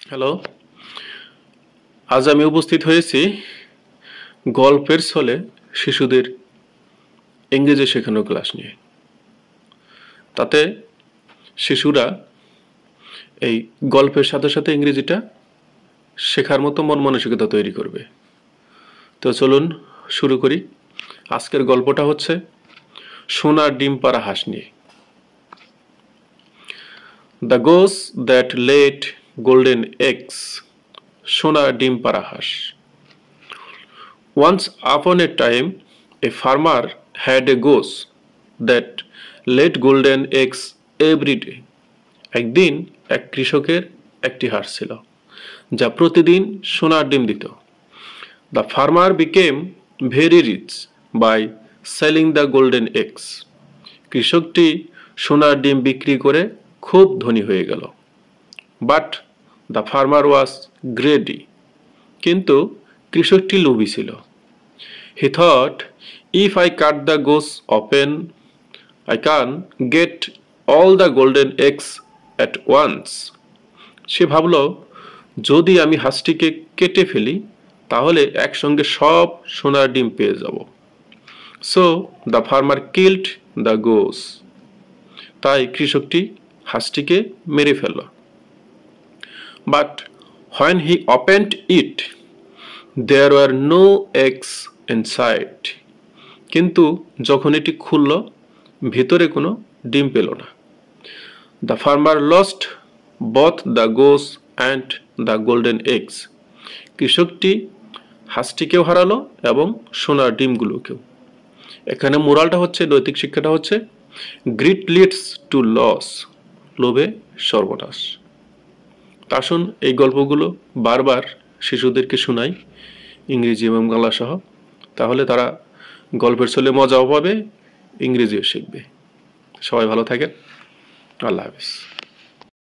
Hello, আজ আমি উপস্থিত হয়েছি গল্পের ছলে শিশুদের ইংরেজি শেখানোর ক্লাস নিয়ে। তাতে শিশুরা এই গল্পের সাথে সাথে ইংরেজিটা শেখার মতো মন মানসিকতা তৈরি করবে। তো চলুন শুরু করি। আজকের গল্পটা হচ্ছে সোনার ডিম পাড়া হাঁস নিয়ে। The goes that lead golden eggs, সোনার ডিম পাড়া হাঁস। Once upon a time, a farmer had a goose that laid golden eggs every day. একদিন এক কৃষকের একটি হাঁস ছিল যা প্রতিদিন সোনার ডিম দিত। The farmer became very rich by selling the golden eggs. কৃষকটি সোনার ডিম বিক্রি করে খুব ধনী হয়ে গেল। But the farmer was greedy. কিন্তু কৃষকটি লোভী ছিল। He thought, if I cut the goose open, I can get all the golden eggs at once. সে ভাবল, যদি আমি হাঁসটিকে কেটে ফেলি তাহলে একসঙ্গে সব সোনার ডিম পেয়ে যাব। So the farmer killed the goose. তাই কৃষকটি হাঁসটিকে মেরে ফেলল। But when he opened it, there were no eggs inside. কিন্তু যখন এটি খুলল ভিতরে কোনো ডিম পেল না। The farmer lost both the goose and the golden eggs. কৃষকটি হাঁসটিকেও হারালো এবং সোনার ডিমগুলোকেও। এখানে মোরালটা হচ্ছে, নৈতিক শিক্ষাটা হচ্ছে, গ্রিড লিডস টু লস, লোভে সর্বনাশ। আসুন এই গল্পগুলো বারবার শিশুদেরকে শোনাই, ইংরেজি এবং বাংলা সহ। তাহলে তারা গল্পের ছলে মজাও পাবে, ইংরেজিও শিখবে। সবাই ভালো থাকেন। আল্লাহ হাফেজ।